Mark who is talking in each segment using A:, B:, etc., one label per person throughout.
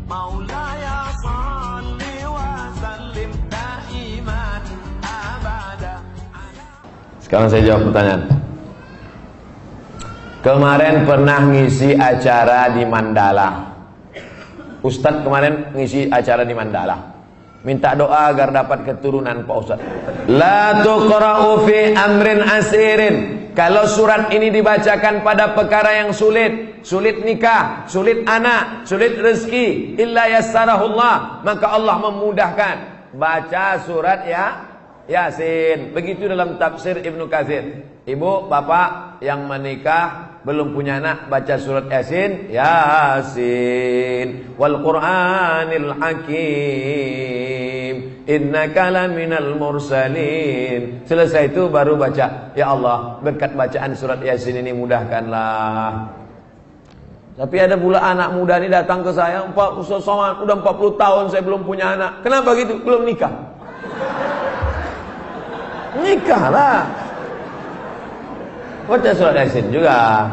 A: Maulaya salli wa sallim daiman abada.
B: Sekarang saya jawab pertanyaan. Kemarin pernah ngisi acara di Mandala. Ustadz kemarin ngisi acara di Mandala. Minta doa agar dapat keturunan Pak Ustadz. La tuqra'u fi amrin asirin. Kalau surat ini dibacakan pada perkara yang sulit, sulit nikah, sulit anak, sulit rezeki, illa yassarahullah, maka Allah memudahkan. Baca surat Yasin. Begitu dalam tafsir Ibnu Katsir. Ibu, bapak yang menikah belum punya anak, baca surat Yasin. Yasin wal Qur'anil Hakim, innaka laminal mursalin. Selesai itu baru baca, ya Allah, berkat bacaan surat Yasin ini mudahkanlah. Tapi ada pula anak muda ini datang ke saya, Pak Ustaz Somad, udah 40 tahun saya belum punya anak. Kenapa gitu? Belum nikah. Nikahlah. Baca surat Yasin juga.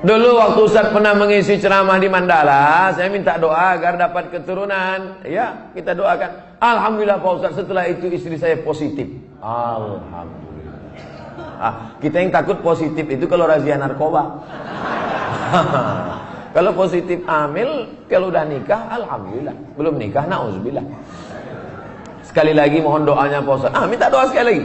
B: Dulu waktu Ustaz pernah mengisi ceramah di Mandala, saya minta doa agar dapat keturunan. Ya, kita doakan. Alhamdulillah Pak Ustaz, setelah itu istri saya positif. Alhamdulillah. Kita yang takut positif itu kalau razia narkoba. Kalau positif hamil, kalau udah nikah, alhamdulillah. Belum nikah, na'udzubillah. Sekali lagi mohon doanya Pak Ustaz. Minta doa sekali lagi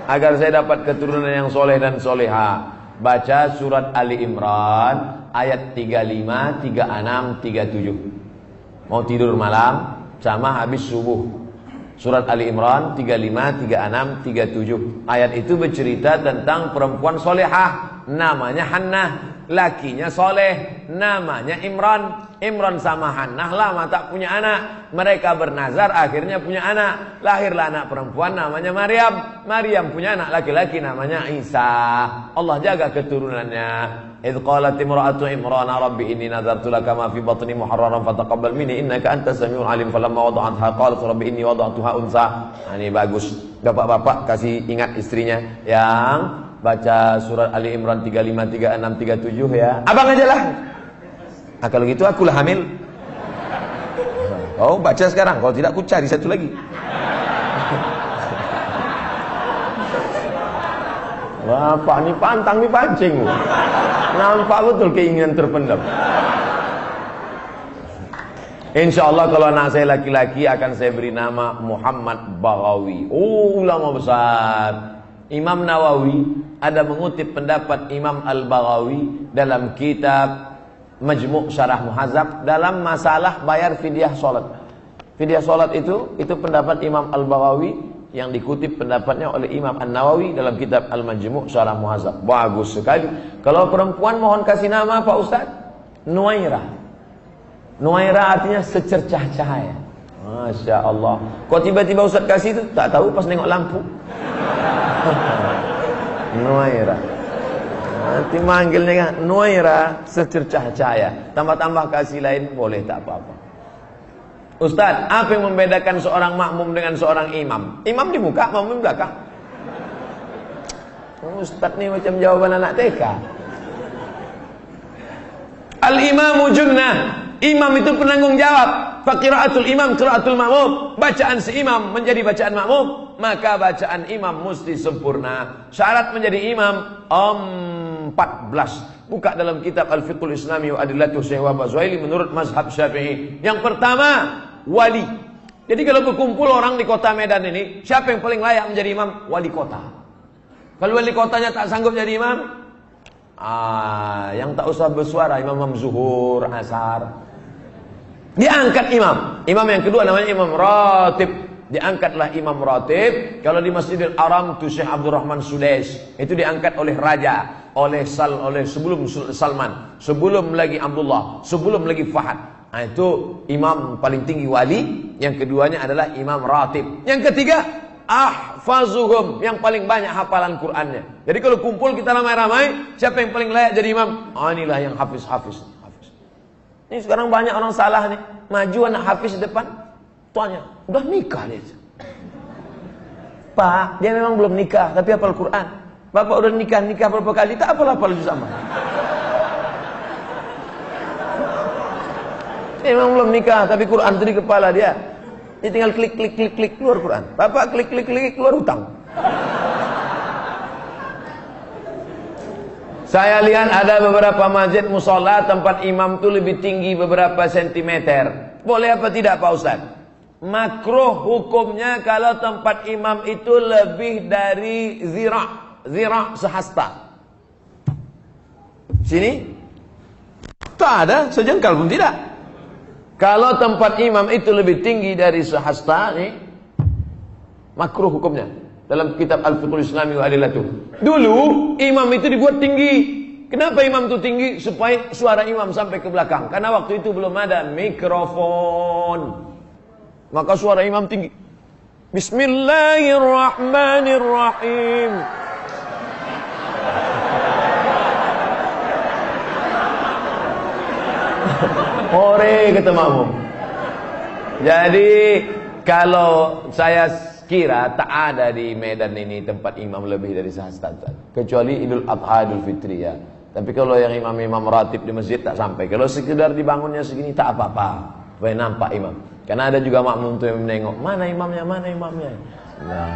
B: agar saya dapat keturunan yang soleh dan soleha. Baca surat Ali Imran ayat 35, 36, 37. Mau tidur malam sama habis subuh. Surat Ali Imran 35, 36, 37. Ayat itu bercerita tentang perempuan solehah, namanya Hannah. Lakinya soleh, namanya Imran. Imran sama Hannah lama tak punya anak. Mereka bernazar, akhirnya punya anak. Lahirlah anak perempuan namanya Maryam. Maryam punya anak laki-laki namanya Isa. Allah jaga keturunannya. Idh qalat imra'atu Imran rabbi inni nadartu laka ma fi batni muharraran fataqabbal minni innaka antas samiul alim. Falamma wada'atha qalat rabbi inni wada'tuha unsa. Ini bagus. Bapak-bapak kasih ingat istrinya yang baca surat Ali Imran 35, 36, 37 ya. Abang aja lah. Kalau gitu akulah hamil. Oh, baca sekarang. Kalau tidak aku cari satu lagi. Bapak ini pantang nih pancing. Nampak betul keinginan terpendam. Insya Allah kalau anak saya laki-laki akan saya beri nama Muhammad Baghawi. Oh, ulama besar. Imam Nawawi ada mengutip pendapat Imam Al-Baghawi dalam kitab Majmu' Syarah Muhadzab dalam masalah bayar fidyah salat. Fidyah salat itu pendapat Imam Al-Baghawi yang dikutip pendapatnya oleh Imam An-Nawawi dalam kitab Al-Majmu' Syarah Muhadzab. Bagus sekali. Kalau perempuan mohon kasih nama Pak Ustaz, Nuaira. Nuaira artinya secercah cahaya. Masya Allah. Kok tiba-tiba Ustaz kasih itu? Tak tahu pas nengok lampu. Nuaira. Nanti manggilnya kan Nuaira secercah cahaya. Tambah-tambah kasih lain boleh, tak apa-apa. Ustaz, apa yang membedakan seorang makmum dengan seorang imam? Imam di muka, makmum di belakang. Ustaz ni macam jawaban anak TK. Al-imamu junnah. Imam itu penanggung jawab. Faqiraatul imam qiraatul makmum. Bacaan si imam menjadi bacaan makmum, maka bacaan imam mesti sempurna. Syarat menjadi imam 14. Buka dalam kitab Al-Fiqhul Islami wa Adillatuh Syekh Wahab Zuhaili menurut mazhab Syafi'i. Yang pertama, wali. Jadi kalau berkumpul orang di kota Medan ini, siapa yang paling layak menjadi imam? Wali kota. Kalau wali kotanya tak sanggup jadi imam, yang tak usah bersuara, imam zuhur, asar. Diangkat imam. Imam yang kedua namanya imam ratib. Diangkatlah imam ratib. Kalau di Masjidil Haram itu Syekh Abdurrahman Sudais. Itu diangkat oleh raja, oleh sebelum Salman, sebelum lagi Abdullah, sebelum lagi Fahad. Itu imam paling tinggi wali. Yang keduanya adalah imam ratib. Yang ketiga, ahfazuhum, yang paling banyak hafalan Qur'annya. Jadi kalau kumpul kita ramai-ramai, siapa yang paling layak jadi imam? Inilah yang hafiz. Ini sekarang banyak orang salah nih. Maju anak hafiz di depan, tuanya udah nikah dia. Pak, dia memang belum nikah tapi hafal Quran. Bapak udah nikah berapa kali, tak hafal juz amma. Memang belum nikah, tapi Quran itu di kepala dia. Dia tinggal klik keluar Quran. Bapak klik keluar hutang. Saya lihat ada beberapa masjid musola tempat imam itu lebih tinggi beberapa sentimeter. Boleh apa tidak Pak Ustaz? Makruh hukumnya kalau tempat imam itu lebih dari zira' sehasta. Sini tak ada sejengkal pun tidak. Kalau tempat imam itu lebih tinggi dari sehasta nih, makruh hukumnya. Dalam kitab Al-Fiqhul Islami wa Adillatuh. Dulu imam itu dibuat tinggi. Kenapa imam itu tinggi? Supaya suara imam sampai ke belakang. Karena waktu itu belum ada mikrofon. Maka suara imam tinggi. Bismillahirrahmanirrahim. Ore kata makmum. Jadi kalau saya kira tak ada di Medan ini tempat imam lebih dari sehasta, kecuali Idul Adha, Idul Fitri ya. Tapi kalau yang imam-imam ratib di masjid tak sampai. Kalau sekedar dibangunnya segini tak apa-apa, supaya nampak imam. Karena ada juga makmum tuh yang menengok, mana imamnya. Nah,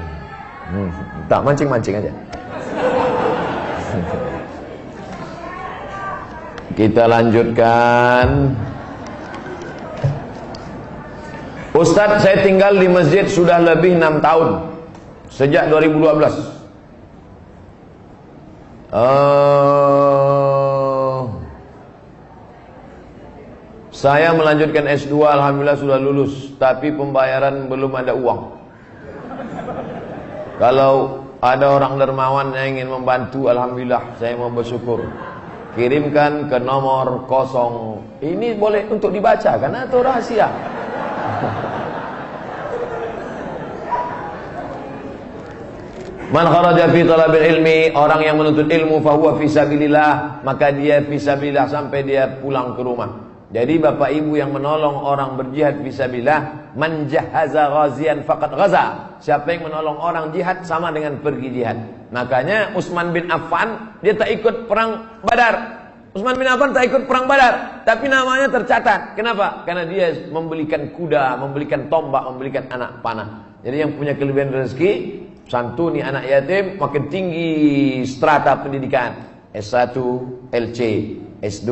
B: tak mancing-mancing aja. Kita lanjutkan. Ustadz, saya tinggal di masjid sudah lebih 6 tahun. Sejak 2012. Saya melanjutkan S2, alhamdulillah sudah lulus. Tapi pembayaran belum ada uang. Kalau ada orang dermawan yang ingin membantu, alhamdulillah saya mau bersyukur. Kirimkan ke nomor 0. Ini boleh untuk dibaca karena itu rahasia. Man kharaja fi talabil ilmi, orang yang menuntut ilmu fahuwa fi sabilillah, maka dia fi sabilillah sampai dia pulang ke rumah. Jadi bapak ibu yang menolong orang berjihad fi sabilillah, man jahaza ghazian faqad ghaza. Siapa yang menolong orang jihad sama dengan pergi jihad. Makanya Utsman bin Affan dia tak ikut perang Badar. Utsman bin Affan tak ikut perang Badar, tapi namanya tercatat. Kenapa? Karena dia membelikan kuda, membelikan tombak, membelikan anak panah. Jadi yang punya kelebihan rezeki, santuni anak yatim, makin tinggi strata pendidikan. S1, LC, S2,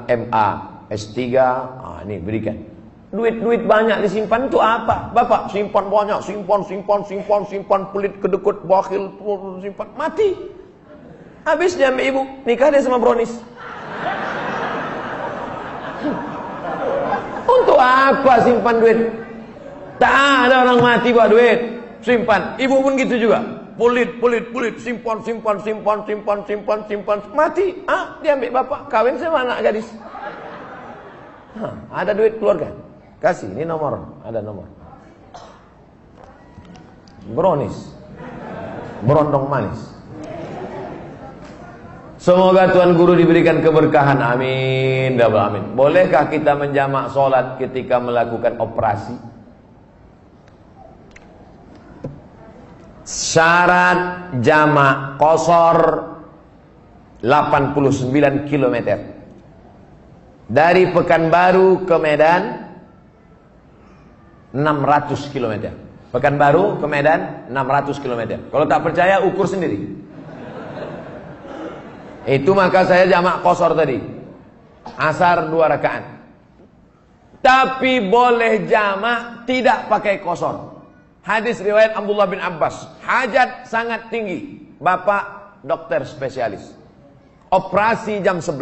B: MA, S3, ini berikan. Duit banyak disimpan itu apa? Bapak simpan banyak, simpan, pelit, kedekut, bakhil, simpan, mati. Habis dia ambil ibu, nikah dia sama bronis. Untuk apa simpan duit? Tak ada orang mati buat duit. Simpan. Ibu pun gitu juga. Pelit, simpan, mati. Dia ambil bapak, kawin sama anak gadis. Ada duit keluarga. Kasih, ini nomor, ada nomor. Bronis. Berondong manis. Semoga Tuan Guru diberikan keberkahan. Amin. Amin. Bolehkah kita menjamak sholat ketika melakukan operasi? Syarat jamak qashar 89 km. Dari Pekanbaru ke Medan 600 km. Pekanbaru ke Medan 600 km. Kalau tak percaya ukur sendiri. Itu maka saya jamak qashar tadi. Asar 2 rakaat. Tapi boleh jamak tidak pakai qashar. Hadis riwayat Abdullah bin Abbas. Hajat sangat tinggi. Bapak dokter spesialis. Operasi jam 11.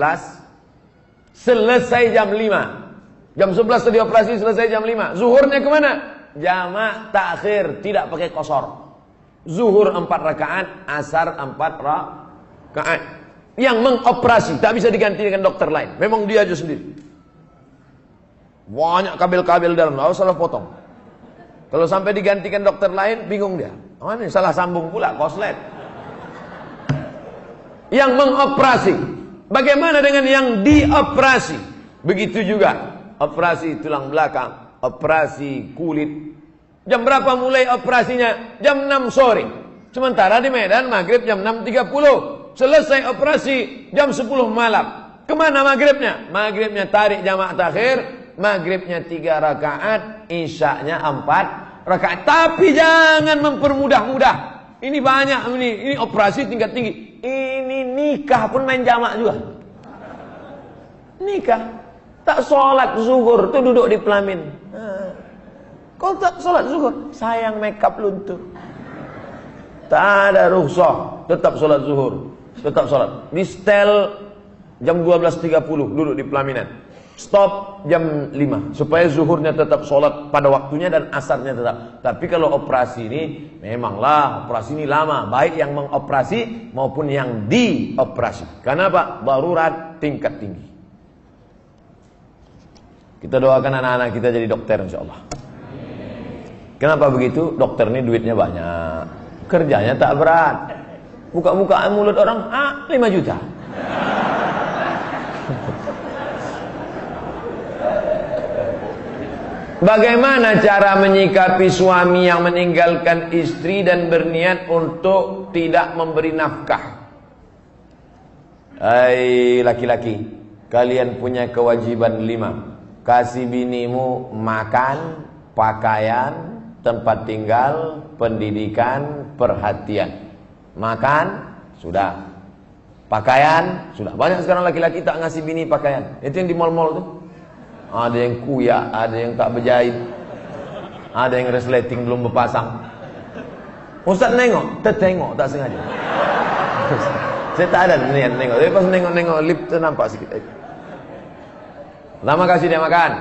B: Selesai jam 5. Jam 11 tadi operasi, selesai jam 5. Zuhurnya kemana? Jamak takhir, tidak pakai qashar. Zuhur 4 rakaat, asar 4 rakaat. Yang mengoperasi tak bisa diganti dengan dokter lain. Memang dia aja sendiri. Banyak kabel-kabel dalam, harus salah potong. Kalau sampai digantikan dokter lain, bingung dia. Oh, ini salah sambung pula, koslet. Yang mengoperasi. Bagaimana dengan yang dioperasi? Begitu juga. Operasi tulang belakang, operasi kulit. Jam berapa mulai operasinya? Jam 6 sore. Sementara di Medan maghrib jam 6.30. Selesai operasi jam 10 malam. Kemana maghribnya? Maghribnya tarik jamak takhir. maghribnya 3 rakaat, isyaknya 4 rakaat. Tapi jangan mempermudah-mudah. Ini banyak ini operasi tingkat tinggi. Ini nikah pun main jamak juga. Nikah tak sholat zuhur tuh duduk di pelamin. Kau tak sholat zuhur, sayang makeup luntur. Tak ada rukhsah, tetap sholat zuhur, tetap sholat. Di setel jam 12.30 duduk di pelaminan. Stop jam 5 supaya zuhurnya tetap sholat pada waktunya dan asarnya tetap. Tapi kalau operasi ini memanglah operasi ini lama, baik yang mengoperasi maupun yang dioperasi. Karena apa? Darurat tingkat tinggi. Kita doakan anak-anak kita jadi dokter insyaallah. Kenapa begitu? Dokter ini duitnya banyak, kerjanya tak berat. Buka-bukaan mulut orang, 5 juta. Bagaimana cara menyikapi suami yang meninggalkan istri dan berniat untuk tidak memberi nafkah? Hai laki-laki, kalian punya kewajiban 5. Kasih binimu makan, pakaian, tempat tinggal, pendidikan, perhatian. Makan, sudah. Pakaian, sudah. Banyak sekarang laki-laki tak ngasih bini pakaian. Itu yang di mall-mall tuh. Ada yang kuyak, ada yang tak berjahit, ada yang resleting belum berpasang. Ustaz nengok, tertengok tak sengaja. Saya tak ada niat nengok. Tapi pas nengok lip ternampak sikit. Pertama kasih dia makan,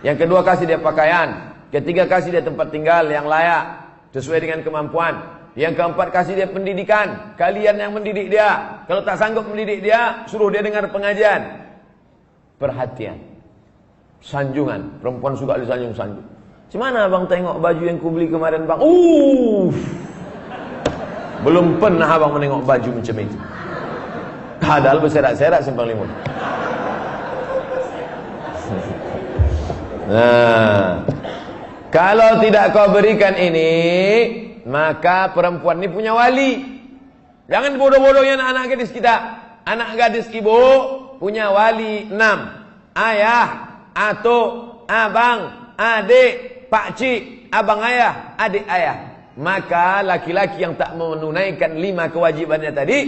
B: yang kedua kasih dia pakaian, ketiga kasih dia tempat tinggal yang layak sesuai dengan kemampuan, yang keempat kasih dia pendidikan. Kalian yang mendidik dia, kalau tak sanggup mendidik dia, suruh dia dengar pengajian. Perhatian, sanjungan, perempuan suka disanjung-sanjung. Gimana abang tengok baju yang ku beli kemarin bang? Belum pernah abang menengok baju macam itu. Padahal berserak-serak simpang limun. Nah, kalau tidak kau berikan ini, maka perempuan ini punya wali. Jangan bodoh-bodohnya anak gadis kita. Anak gadis ibu punya wali 6. Ayah, atuk, abang, adik, pakcik, abang ayah, adik ayah. Maka laki-laki yang tak menunaikan 5 kewajibannya tadi,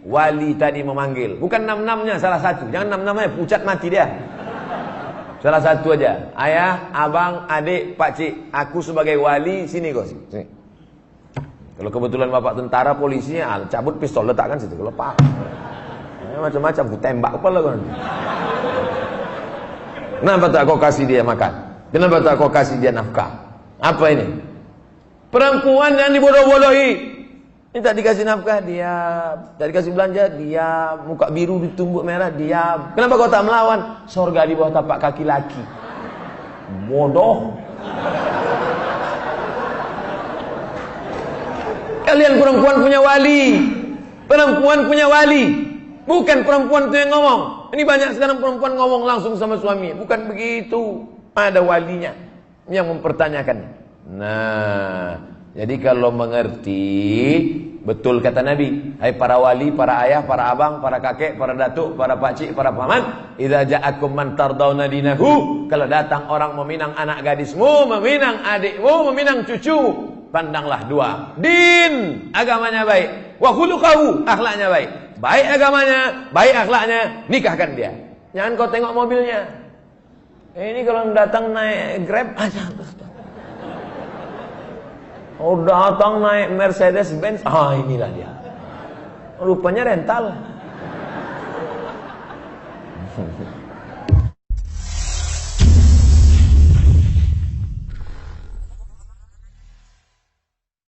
B: wali tadi memanggil. Bukan 6-6-nya, salah satu. Jangan 6-6-nya, pucat mati dia. Salah satu aja. Ayah, abang, adik, pakcik. Aku sebagai wali, sini kau sini. Kalau kebetulan bapak tentara, polisinya cabut pistol letakkan situ. Kalau pak, macam-macam, aku tembak kepala kau. Kenapa tak kau kasih dia makan? Kenapa tak kau kasih dia nafkah? Apa ini? Perempuan yang dibodoh-bodohi. Ini tak dikasih nafkah, diam. Tak dikasih belanja, diam. Muka biru ditumbuk merah, diam. Kenapa kau tak melawan? Sorga di bawah tapak kaki laki. Bodoh. Kalian perempuan punya wali. Perempuan punya wali. Bukan perempuan itu yang ngomong. Ini banyak sekarang perempuan ngomong langsung sama suami. Bukan begitu. Ada walinya yang mempertanyakan. Nah, jadi kalau mengerti, betul kata Nabi, hai para wali, para ayah, para abang, para kakek, para datuk, para pakcik, para paman, idza ja'akum man tardawna dinahu, kalau datang orang meminang anak gadismu, meminang adikmu, meminang cucu, pandanglah 2. Din, agamanya baik, wa khuluquhu, akhlaknya baik. Baik agamanya, baik akhlaknya, nikahkan dia. Jangan kau tengok mobilnya. Ini kalau datang naik Grab aja. Oh, datang naik Mercedes Benz, inilah dia. Rupanya rental.